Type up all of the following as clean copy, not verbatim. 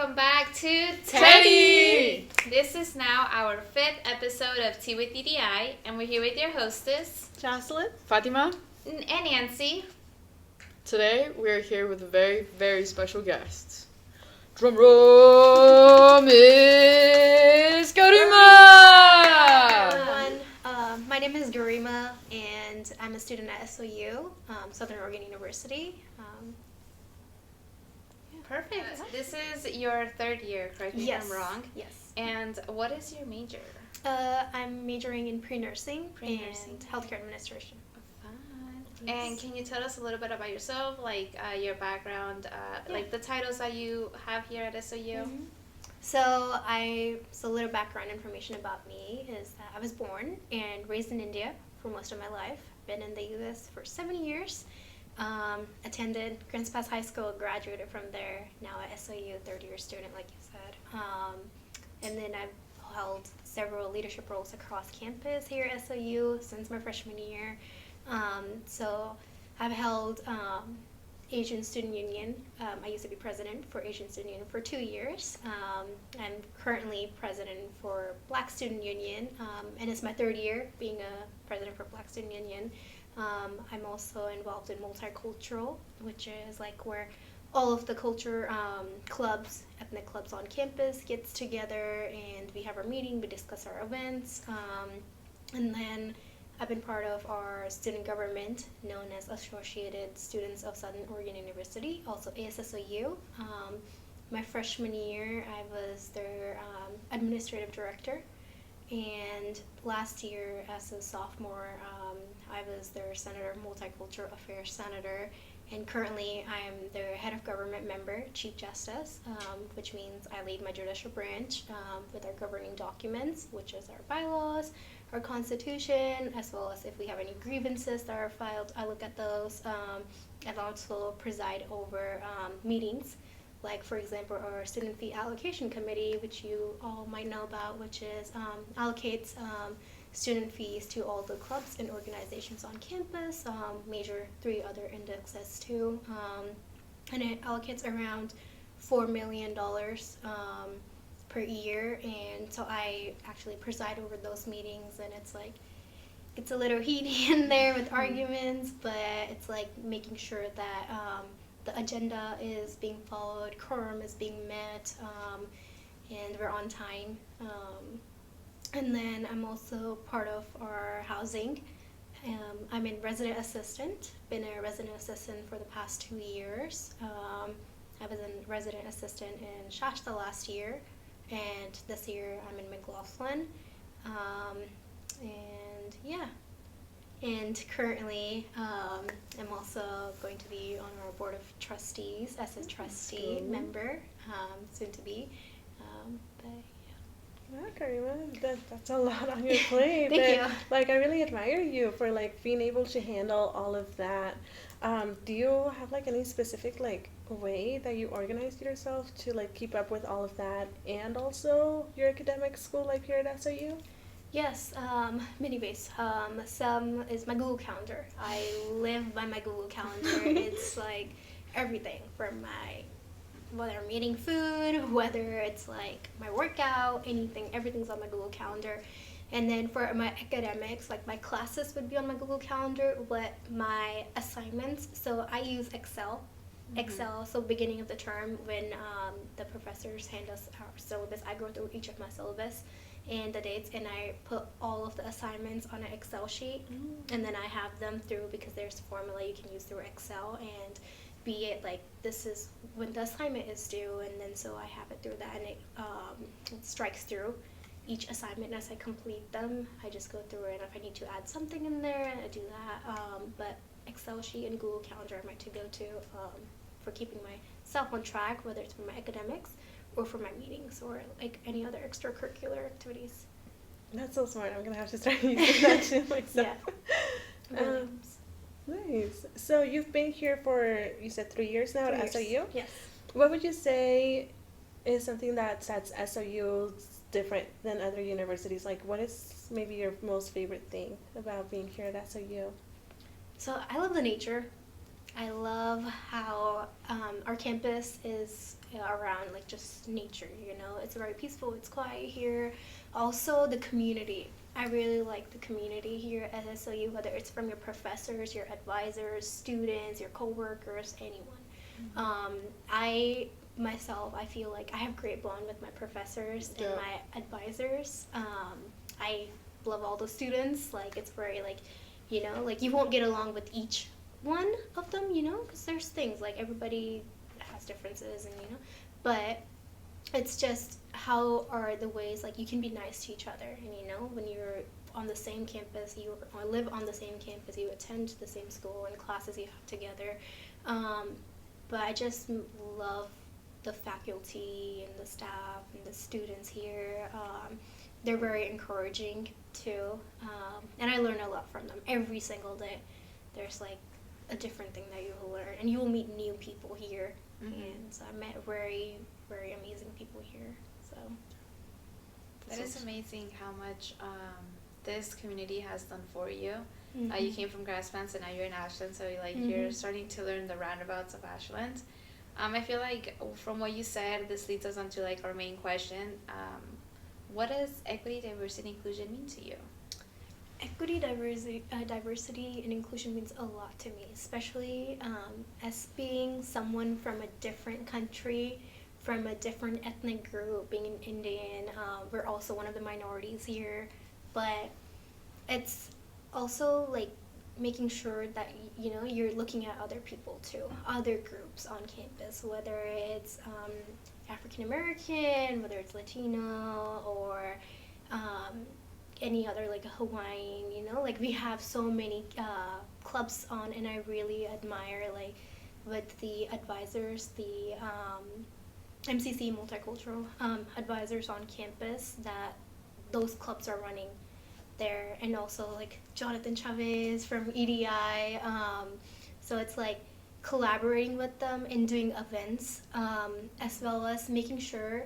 welcome back to TEDI! This is now our 5th episode of Tea with TEDI, and we're here with your hostess, Jocelyn, Fatima, and Nancy. Today we're here with a very, very special guest. Drum roll, Miss Garima! Hi everyone, my name is Garima, and I'm a student at SOU, Southern Oregon University. Perfect. This is your 3rd year, correct me if I'm wrong. Yes. And what is your major? I'm majoring in pre-nursing, Pre-nursing. and healthcare administration. Fun. Yes. And can you tell us a little bit about yourself, like your background, like the titles that you have here at SOU? Mm-hmm. So a little background information about me is that I was born and raised in India for most of my life. Been in the U.S. for 7 years. Attended Grants Pass High School, graduated from there, now at SOU, 3rd-year student, like you said. And then I've held several leadership roles across campus here at SOU since my freshman year. So I've held Asian Student Union. I used to be president for Asian Student Union for 2 years. I'm currently president for Black Student Union, and it's my 3rd year being a president for Black Student Union. I'm also involved in multicultural, which is like where all of the culture clubs, ethnic clubs on campus gets together, and we have our meeting, we discuss our events, and then I've been part of our student government known as Associated Students of Southern Oregon University, also ASSOU. My freshman year, I was their administrative director. And last year, as a sophomore, I was their multicultural affairs senator, and currently I'm their head of government member, chief justice, which means I lead my judicial branch with our governing documents, which is our bylaws, our constitution, as well as if we have any grievances that are filed, I look at those, and also preside over meetings. Like, for example, our student fee allocation committee, which you all might know about, which is allocates student fees to all the clubs and organizations on campus, major 3 other indexes too, and it allocates around $4 million per year, and so I actually preside over those meetings, and it's a little heaty in there with arguments, but it's like making sure that the agenda is being followed, quorum is being met, and we're on time. And then I'm also part of our housing. I'm a resident assistant, been a resident assistant for the past 2 years. I was a resident assistant in Shasta last year, and this year I'm in McLaughlin. And yeah. And currently, I'm also going to be on our board of trustees as a trustee member, soon to be. But yeah. Yeah, Garima, that's a lot on your plate. Thank you. Like, I really admire you for like being able to handle all of that. Do you have like any specific like way that you organize yourself to like keep up with all of that and also your academic school life here at SOU? Yes, many ways. Some is my Google Calendar. I live by my Google Calendar. It's like everything from whether I'm eating food, whether it's like my workout, everything's on my Google Calendar. And then for my academics, like my classes would be on my Google Calendar, but my assignments, so I use Excel. So beginning of the term when the professors hand us our syllabus, I go through each of my syllabus and the dates, and I put all of the assignments on an Excel sheet, and then I have them through, because there's a formula you can use through Excel, and be it like this is when the assignment is due, and then so I have it through that, and it strikes through each assignment. And as I complete them, I just go through it, and if I need to add something in there, I do that. But Excel sheet and Google Calendar are my to-go-to for keeping myself on track, whether it's for my academics or for my meetings or like any other extracurricular activities. That's so smart. I'm gonna have to start using that too myself. Yeah. Nice. So you've been here for, you said 3 years now at SOU? Yes. What would you say is something that sets SOU different than other universities? Like, what is maybe your most favorite thing about being here at SOU? So I love the nature. I love how our campus is around like just nature, you know. It's very peaceful, it's quiet here. Also the community. I really like the community here at SOU, whether it's from your professors, your advisors, students, your coworkers, anyone. I myself, I feel like I have great bond with my professors and my advisors. I love all the students. Like it's very like, you know, like you won't get along with each one of them, you know, because there's things like everybody has differences, and you know, but it's just how are the ways like you can be nice to each other, and you know, when you're on the same campus, you or live on the same campus, you attend the same school and classes you have together. But I just love the faculty and the staff and the students here. They're very encouraging too, and I learn a lot from them every single day. There's like a different thing that you will learn, and you will meet new people here. And so I met very, very amazing people here. So that is amazing how much this community has done for you. You came from Grasslands and now you're in Ashland, so like you're starting to learn the roundabouts of Ashland. I feel like from what you said, this leads us on to like our main question. What does equity, diversity, inclusion mean to you? Equity, diversity, and inclusion means a lot to me, especially as being someone from a different country, from a different ethnic group, being an Indian. We're also one of the minorities here, but it's also like making sure that you know you're looking at other people too, other groups on campus, whether it's African American, whether it's Latino, or any other like a Hawaiian, you know, like we have so many clubs on, and I really admire like with the advisors, the MCC multicultural advisors on campus, that those clubs are running there, and also like Jonathan Chavez from EDI. So it's like collaborating with them and doing events, as well as making sure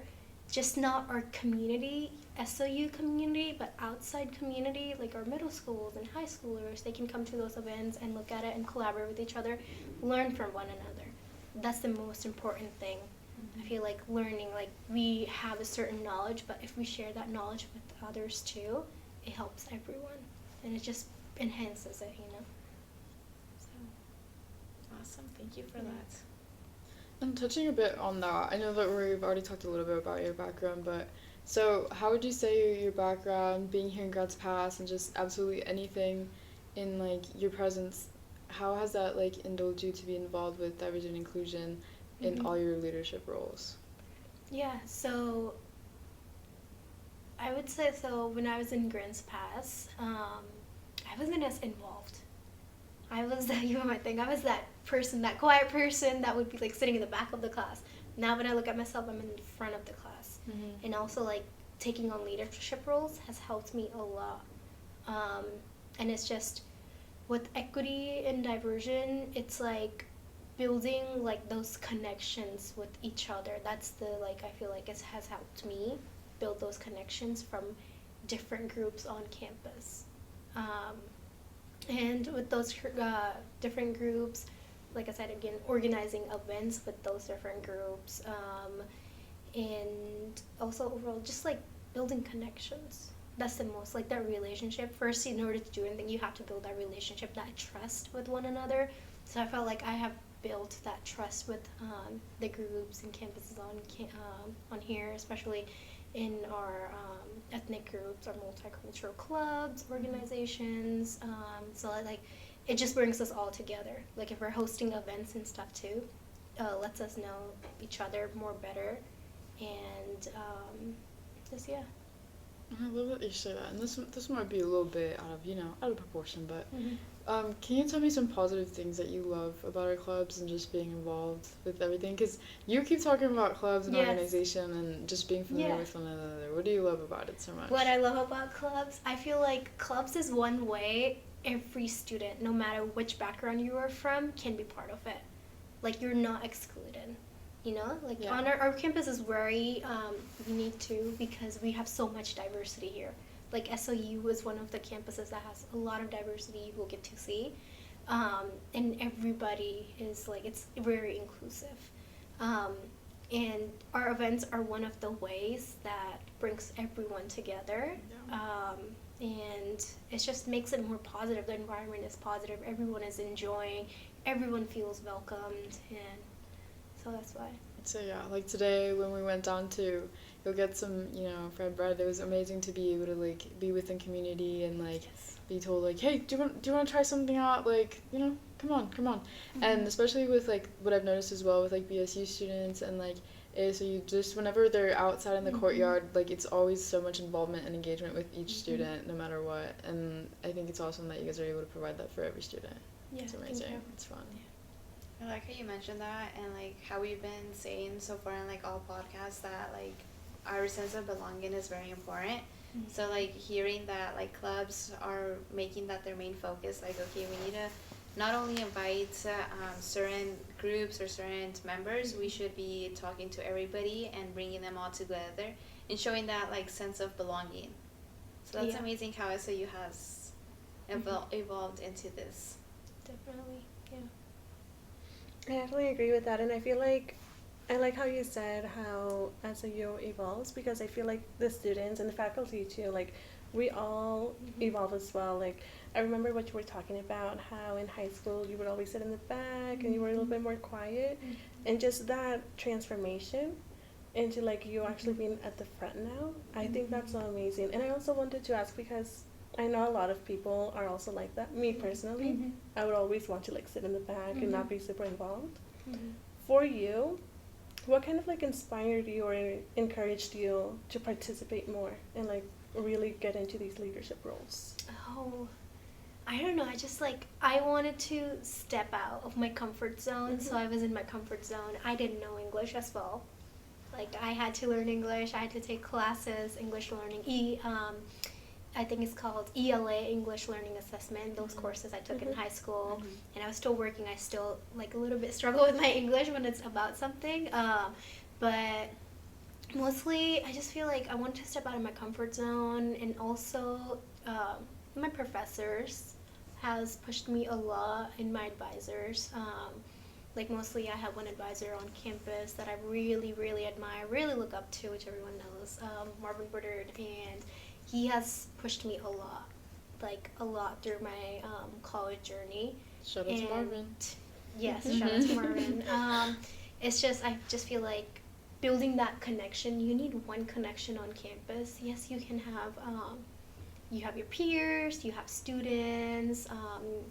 just not our community, SOU community, but outside community, like our middle schools and high schoolers, they can come to those events and look at it and collaborate with each other, learn from one another. That's the most important thing. I feel like learning, like we have a certain knowledge, but if we share that knowledge with others too, it helps everyone, and it just enhances it, you know. So. Awesome, thank you for that. And touching a bit on that, I know that we've already talked a little bit about your background, but so how would you say your background, being here in Grants Pass, and just absolutely anything in like your presence, how has that like indulged you to be involved with diversity and inclusion in all your leadership roles? Yeah, so I would say so when I was in Grants Pass, I wasn't as involved. I was that, you might think, I was that person, that quiet person that would be like sitting in the back of the class. Now when I look at myself, I'm in the front of the class. And also like taking on leadership roles has helped me a lot. And it's just with equity and diversion, it's like building like those connections with each other. That's the like, I feel like it has helped me build those connections from different groups on campus. And with those different groups, like I said again, organizing events with those different groups, and also overall just like building connections. That's the most, like that relationship. First, in order to do anything, you have to build that relationship, that trust with one another. So I felt like I have built that trust with the groups and campuses on here, especially in our ethnic groups, our multicultural clubs, organizations. So like it just brings us all together. Like if we're hosting events and stuff too, lets us know each other more better, and just yeah. I love that you say that, and this might be a little bit out of proportion, but can you tell me some positive things that you love about our clubs and just being involved with everything? Because you keep talking about clubs and organization and just being familiar with one another. What do you love about it so much? What I love about clubs, I feel like clubs is one way every student, no matter which background you are from, can be part of it. Like you're not excluded. You know, like on our campus is very unique too, because we have so much diversity here. Like SOU is one of the campuses that has a lot of diversity you will get to see, and everybody is like, it's very inclusive. And our events are one of the ways that brings everyone together. And it just makes it more positive. The environment is positive. Everyone is enjoying. Everyone feels welcomed. And so that's why. So yeah, like today when we went down to go get some, fried bread, it was amazing to be able to like be within community and like be told like, hey, do you want to try something out? Like, come on. Mm-hmm. And especially with like what I've noticed as well with like BSU students and like ASU, just whenever they're outside in the courtyard, like it's always so much involvement and engagement with each student, no matter what. And I think it's awesome that you guys are able to provide that for every student. Yeah, it's amazing. It's fun. I like how you mentioned that, and like how we've been saying so far in like all podcasts that like our sense of belonging is very important. So like hearing that like clubs are making that their main focus, like okay, we need to not only invite certain groups or certain members, we should be talking to everybody and bringing them all together and showing that like sense of belonging. So that's amazing how SAU has evolved into this. Definitely, yeah. I definitely agree with that, and I feel like I like how you said how SAU evolves, because I feel like the students and the faculty too, like we all evolve as well. Like I remember what you were talking about, how in high school you would always sit in the back and you were a little bit more quiet, and just that transformation into like you actually being at the front now. I think that's so amazing. And I also wanted to ask, because I know a lot of people are also like that. Me personally, I would always want to like sit in the back and not be super involved. For you, what kind of like inspired you or encouraged you to participate more and like really get into these leadership roles? Oh, I don't know. I just like, I wanted to step out of my comfort zone. So I was in my comfort zone. I didn't know English as well. Like I had to learn English. I had to take classes, English learning, I think it's called ELA, English Learning Assessment, those courses I took in high school. And I was still working. I still like a little bit struggle with my English when it's about something. But mostly I just feel like I want to step out of my comfort zone, and also my professors has pushed me a lot, and my advisors. Like mostly I have one advisor on campus that I really, really admire, really look up to, which everyone knows, Marvin Woodard, and he has pushed me a lot through my college journey. Shout out to Marvin. Yes, shout out to Marvin. It's just, I just feel like building that connection, you need one connection on campus. Yes, you can have, you have your peers, you have students,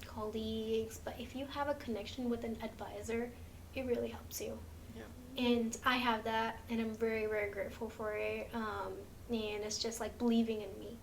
colleagues, but if you have a connection with an advisor, it really helps you. Yeah. And I have that, and I'm very, very grateful for it. And it's just like believing in me,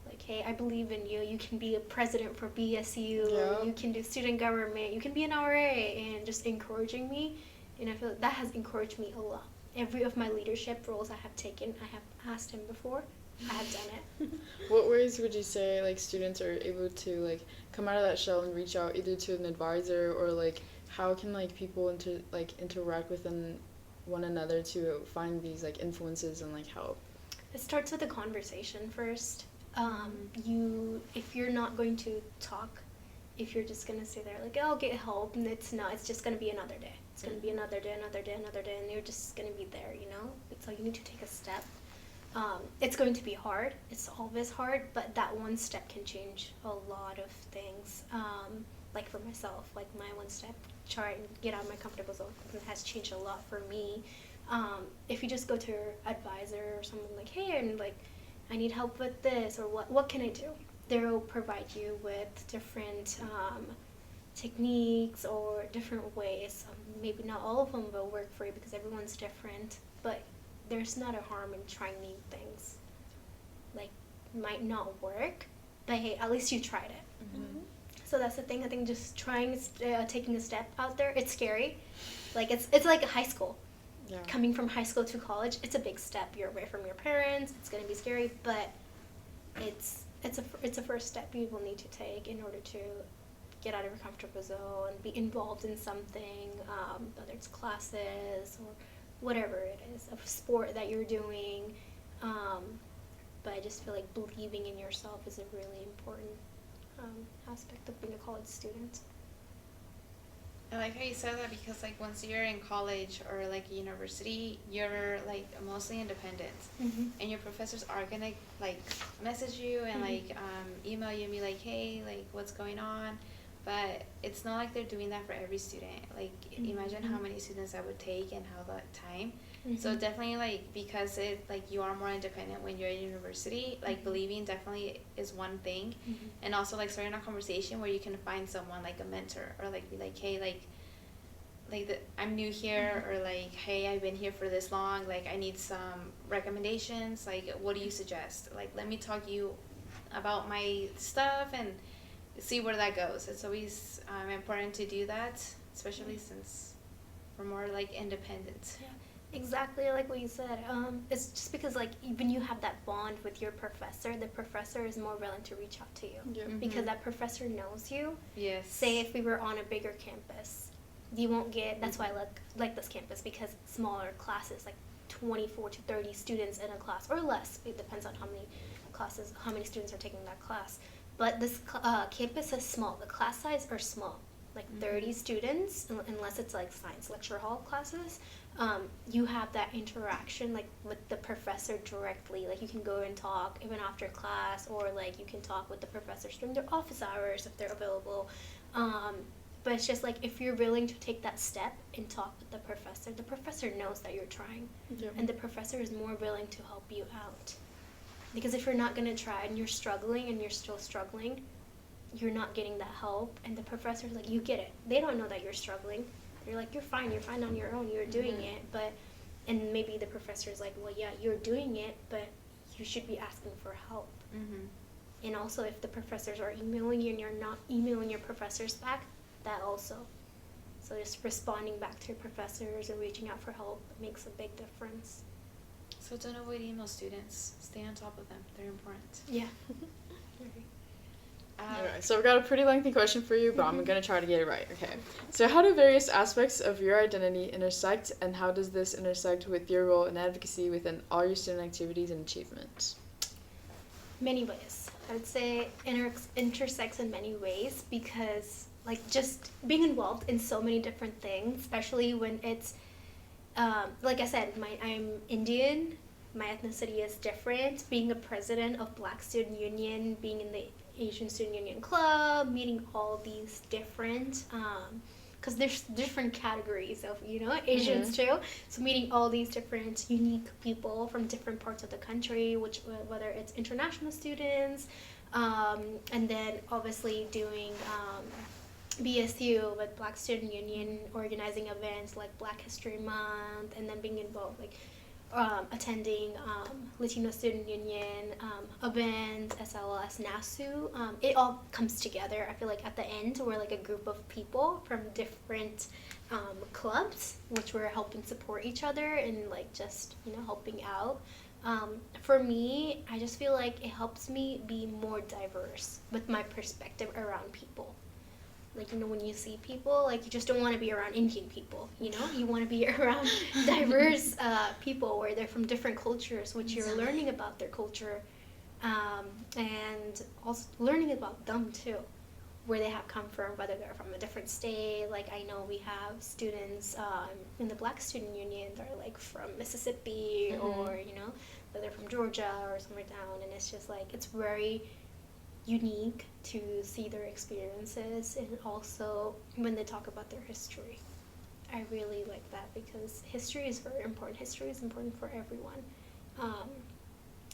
like, hey, I believe in you. You can be a president for BSU. You can do student government. You can be an RA, and just encouraging me. And I feel like that has encouraged me a lot. Every of my leadership roles I have taken, I have asked him before. I have done it. What ways would you say like students are able to like come out of that shell and reach out either to an advisor, or like how can like people interact with one another to find these like influences and like help? It starts with a conversation first. If you're not going to talk, if you're just going to stay there like, oh, I'll get help, and it's just going to be another day. It's going to be another day, and you're just going to be there, So you need to take a step. It's going to be hard. It's always hard, but that one step can change a lot of things. Like for myself, like my one step, try and get out of my comfortable zone, has changed a lot for me. If you just go to your advisor or someone like, hey, and like, I need help with this, or what can I do? They'll provide you with different techniques or different ways. Maybe not all of them will work for you because everyone's different, but there's not a harm in trying new things. Like, might not work, but hey, at least you tried it. So that's the thing. I think just taking a step out there. It's scary. Like it's like high school. Yeah. Coming from high school to college, it's a big step. You're away from your parents. It's gonna be scary, but it's a first step you will need to take in order to get out of your comfortable zone, be involved in something, whether it's classes or whatever it is, a sport that you're doing. But I just feel like believing in yourself is a really important aspect of being a college student. I like how you said that because like once you're in college or like university, you're like mostly independent, and your professors are gonna like message you and like email you and be like, hey, like what's going on, but it's not like they're doing that for every student. Like imagine how many students that would take and how that time. So definitely like because it like you are more independent when you're at university, like believing definitely is one thing, and also like starting a conversation where you can find someone like a mentor or like be like, hey, I'm new here, or like, hey, I've been here for this long, like I need some recommendations, like what do you suggest, like let me talk to you about my stuff and see where that goes. It's always important to do that, especially since we're more like independent. Yeah, exactly like what you said. It's just because like when you have that bond with your professor, the professor is more willing to reach out to you because that professor knows you. Yes. Say if we were on a bigger campus, you won't get. That's why I like this campus, because smaller classes, like 24 to 30 students in a class or less. It depends on how many students are taking that class. But this campus is small. The class size are small, like 30 students, unless it's like science lecture hall classes. You have that interaction like with the professor directly. Like you can go and talk even after class, or like you can talk with the professors during their office hours if they're available. But it's just like if you're willing to take that step and talk with the professor knows that you're trying, and the professor is more willing to help you out. Because if you're not going to try and you're struggling and you're still struggling, you're not getting that help, and the professor's like, you get it. They don't know that you're struggling. They're like, you're fine on your own, you're doing it. And maybe the professor's like, well, yeah, you're doing it, but you should be asking for help. And also if the professors are emailing you and you're not emailing your professors back, that also. So just responding back to your professors and reaching out for help makes a big difference. So don't avoid email students. Stay on top of them. They're important. Yeah. Okay, so I've got a pretty lengthy question for you, but I'm going to try to get it right. Okay. So how do various aspects of your identity intersect, and how does this intersect with your role in advocacy within all your student activities and achievements? Many ways. I would say intersects in many ways, because like just being involved in so many different things, especially when it's like I said, I'm Indian. My ethnicity is different. Being a president of Black Student Union, being in the Asian Student Union Club, meeting all these different, because there's different categories of, Asians too. So meeting all these different unique people from different parts of the country, whether it's international students, and then obviously doing BSU with Black Student Union, organizing events like Black History Month, and then being involved like attending Latino Student Union events, SLS, NASU. It all comes together. I feel like at the end we're like a group of people from different clubs, which we're helping support each other and like just helping out. For me, I just feel like it helps me be more diverse with my perspective around people. Like, when you see people, like, you just don't want to be around Indian people, You want to be around diverse people where they're from different cultures, which you're learning about their culture, and also learning about them, too, where they have come from, whether they're from a different state. Like, I know we have students in the Black Student Union that are, like, from Mississippi or, whether they're from Georgia or somewhere down, and it's just, like, it's very unique to see their experiences, and also when they talk about their history. I really like that because history is very important. History is important for everyone.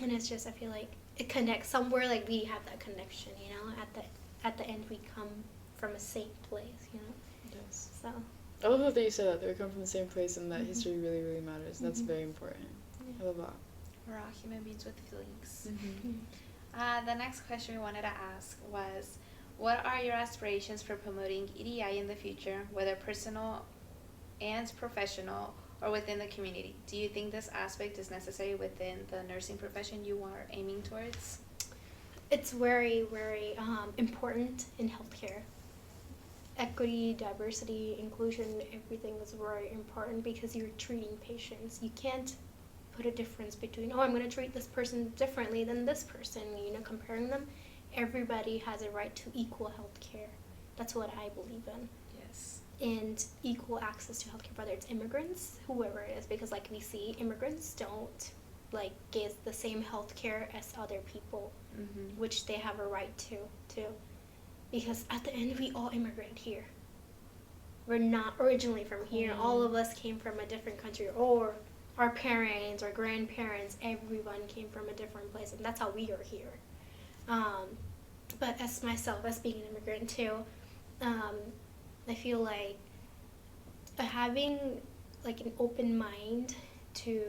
And it's just, I feel like it connects somewhere, like we have that connection, at the end we come from a same place, Yes. So. I love that you said that we come from the same place and that history really, really matters. That's very important. I love that. We're all human beings with feelings. The next question we wanted to ask was, what are your aspirations for promoting EDI in the future, whether personal and professional or within the community? Do you think this aspect is necessary within the nursing profession you are aiming towards? It's very, very important in healthcare. Equity, diversity, inclusion, everything is very important because you're treating patients. You can't put a difference between, I'm going to treat this person differently than this person, comparing them. Everybody has a right to equal health care. That's what I believe in. Yes. and equal access to healthcare, whether it's immigrants, whoever it is, because like we see immigrants don't like get the same healthcare as other people, which they have a right to too, because at the end we all immigrate here. We're not originally from here. All of us came from a different country, or our parents or grandparents, everyone came from a different place, and that's how we are here. But as myself, as being an immigrant too, I feel like having like an open mind to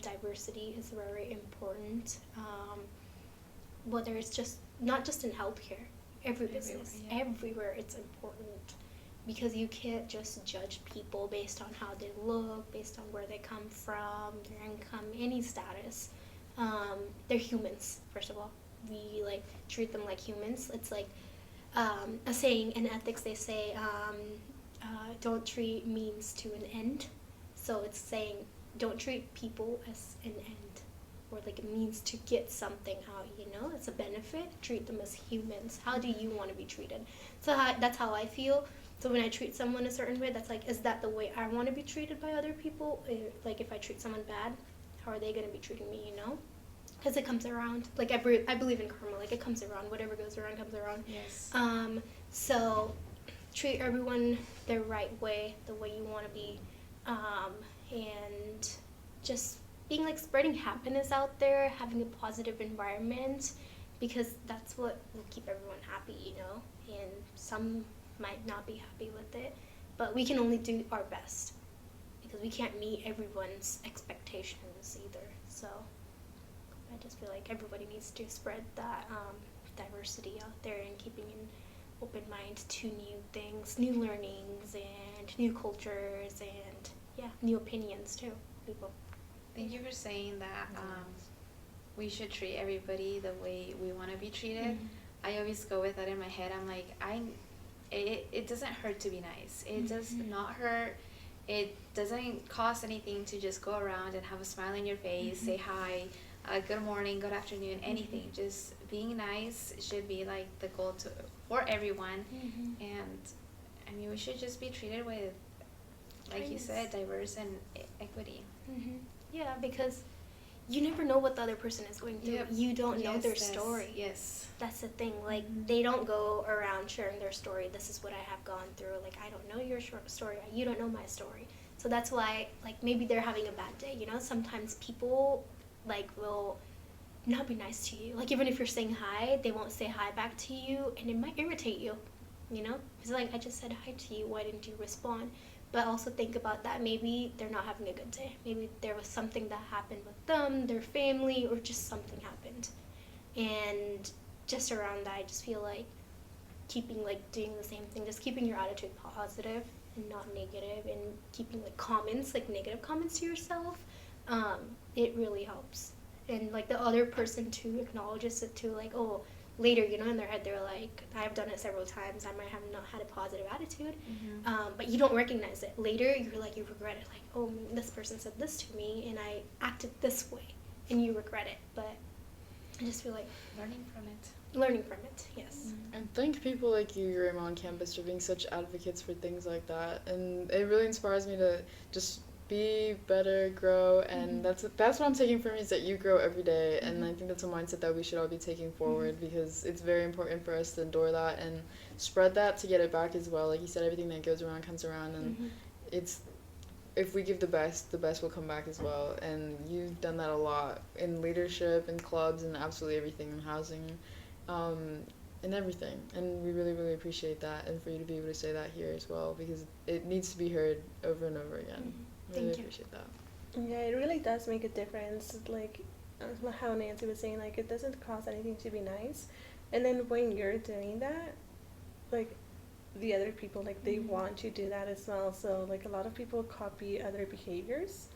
diversity is very important. Whether it's just not just in healthcare, every business, everywhere it's important, because you can't just judge people based on how they look, based on where they come from, their income, any status. They're humans, first of all. We like treat them like humans. It's like a saying in ethics. They say, "Don't treat means to an end." So it's saying, don't treat people as an end, or like it means to get something out. You know, it's a benefit. Treat them as humans. How do you want to be treated? So that's how I feel. So when I treat someone a certain way, that's like, is that the way I want to be treated by other people? Like if I treat someone bad, how are they going to be treating me, you know? Because it comes around. Like I believe in karma. Like it comes around. Whatever goes around comes around. Yes. So treat everyone the right way, the way you want to be. And just being like spreading happiness out there, having a positive environment, because that's what will keep everyone happy, you know? And some might not be happy with it, but we can only do our best, because we can't meet everyone's expectations either. So I just feel like everybody needs to spread that diversity out there, and keeping an open mind to new things, new learnings, and new cultures, and new opinions too, people. Thank you for saying that we should treat everybody the way we want to be treated. I always go with that in my head. I'm like, it doesn't hurt to be nice. It does not hurt. It doesn't cost anything to just go around and have a smile on your face, say hi, good morning, good afternoon, anything. Just being nice should be like the goal for everyone. And I mean, we should just be treated with, like you said, diverse and equity. Yeah, because you never know what the other person is going through. You don't know their story. Yes. That's the thing. Like, they don't go around sharing their story. This is what I have gone through. Like, I don't know your story. You don't know my story. So that's why, like, maybe they're having a bad day, you know? Sometimes people, like, will not be nice to you. Like, even if you're saying hi, they won't say hi back to you, and it might irritate you, you know? It's like, I just said hi to you. Why didn't you respond? But also think about that. Maybe they're not having a good day. Maybe there was something that happened with them, their family, or just something happened. And just around that, I just feel like keeping, like, doing the same thing, just keeping your attitude positive and not negative, and keeping, like, comments, like, negative comments to yourself, it really helps. And, like, the other person, too, acknowledges it, too, like, oh, later, you know, in their head, they're like, I've done it several times, I might have not had a positive attitude, but you don't recognize it. Later, you're like, you regret it, like, oh, this person said this to me, and I acted this way, and you regret it. But I just feel like Learning from it, yes. And thank people like you, Garima, on campus for being such advocates for things like that. And it really inspires me to just be better, grow, and that's what I'm taking from you, is that you grow every day. And I think that's a mindset that we should all be taking forward, because it's very important for us to endure that and spread that to get it back as well. Like you said, everything that goes around comes around, and it's, if we give the best will come back as well. And you've done that a lot in leadership and clubs and absolutely everything, in housing, and everything. And we really, really appreciate that, and for you to be able to say that here as well, because it needs to be heard over and over again. Really appreciate that. Yeah, it really does make a difference. Like how Nancy was saying, like, it doesn't cost anything to be nice. And then when you're doing that, like, the other people, like, they want to do that as well. So, like, a lot of people copy other behaviors.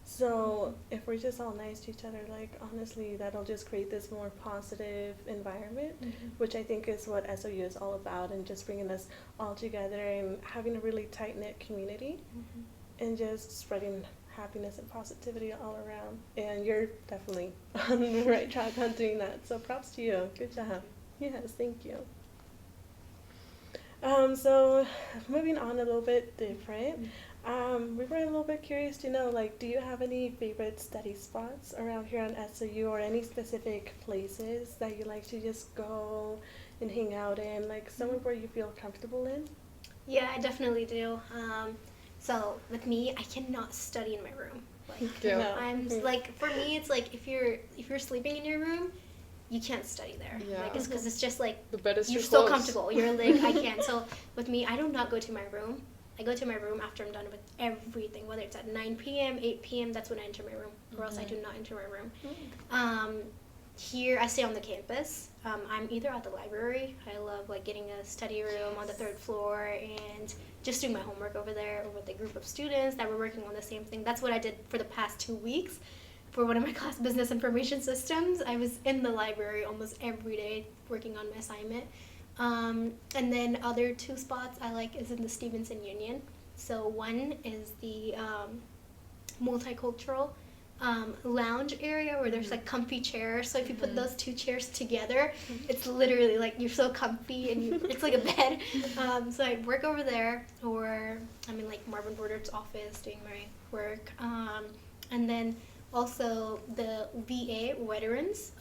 So if we're just all nice to each other, like, honestly, that'll just create this more positive environment, which I think is what SOU is all about, and just bringing us all together and having a really tight-knit community. And just spreading happiness and positivity all around. And you're definitely on the right track on doing that. So props to you. Good job. Yes, thank you. So moving on a little bit different. We were a little bit curious to know, like, do you have any favorite study spots around here on SOU or any specific places that you like to just go and hang out in, like somewhere where you feel comfortable in? Yeah, I definitely do. So with me, I cannot study in my room. Like Yeah. No. I'm like for me, it's like if you're sleeping in your room, you can't study there. Yeah. Like it's because it's just like The bed is you're too so close. comfortable. You're like I can't. So with me, I do not go to my room. I go to my room after I'm done with everything, whether it's at 9 p.m., 8 p.m. That's when I enter my room, or else I do not enter my room. Here, I stay on the campus. I'm either at the library. I love like getting a study room on the third floor and just doing my homework over there, or with a group of students that were working on the same thing. That's what I did for the past 2 weeks. For one of my class, business information systems, I was in the library almost every day working on my assignment. And then other two spots I like is in the Stevenson Union. So one is the multicultural lounge area where there's like comfy chairs. So if you put those two chairs together, it's literally like you're so comfy and it's like a bed. So I work over there, or I'm in like Marvin Border's office doing my work. And then also the VA Veterans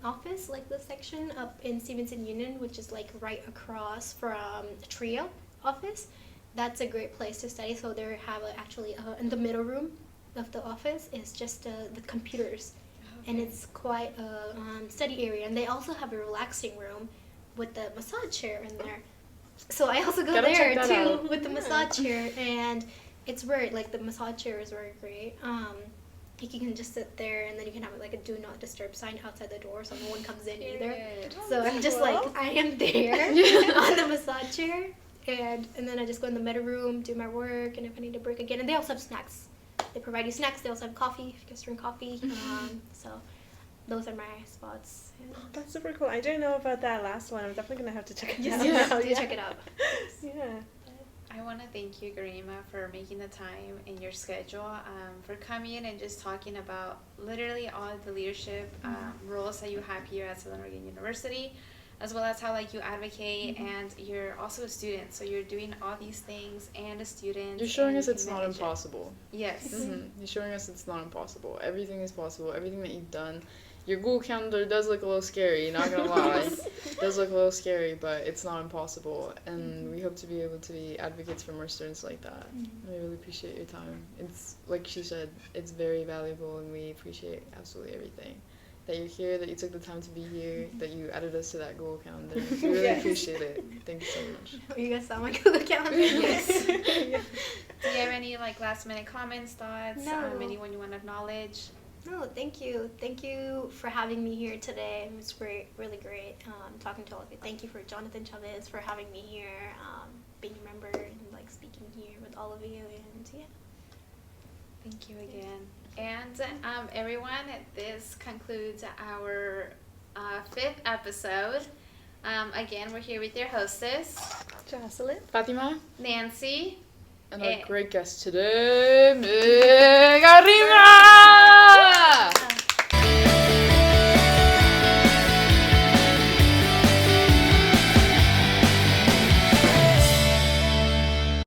office, like the section up in Stevenson Union, which is like right across from the Trio office. That's a great place to study. So they have actually in the middle room of the office is just the computers, and it's quite a study area. And they also have a relaxing room with the massage chair in there. So I also go Gotta there check that too out. with the massage chair, and it's very like the massage chair is very great. Like you can just sit there, and then you can have like a do not disturb sign outside the door, so no one comes in either. So I'm just like I am there on the massage chair, and then I just go in the middle room, do my work, and if I need to break again, and they also have snacks. They provide you snacks. They also have coffee if you guys drink coffee. So those are my spots. Yeah. That's super cool. I didn't know about that last one. I'm definitely gonna have to check it Yes, out. you Yeah. have to check it out. Yeah. I want to thank you, Garima, for making the time in your schedule, for coming in and just talking about literally all the leadership roles that you have here at Southern Oregon University, as well as how like you advocate, and you're also a student, so you're doing all these things and a student. You're showing and us you it's can not manage it. impossible. Yes. You're showing us it's not impossible. Everything is possible. Everything that you've done. Your Google Calendar does look a little scary, not gonna lie. It does look a little scary, but it's not impossible. And we hope to be able to be advocates for more students like that. We really appreciate your time. It's, like she said, it's very valuable, and we appreciate absolutely everything. That you're here, that you took the time to be here, that you added us to that Google Calendar. We really Yes. appreciate it. Thank you so much. You guys saw my Google Calendar? Yes. Yeah. Do you have any like last minute comments, thoughts? No. Anyone you want to acknowledge? No, thank you. Thank you for having me here today. It was great, really great talking to all of you. Thank you for Jonathan Chavez for having me here, being a member and like speaking here with all of you. And yeah. Thank you again. And everyone, this concludes our 5th episode. Again, we're here with your hostess, Jocelyn. Fatima, Nancy. and our Eh. great guest today, Garima!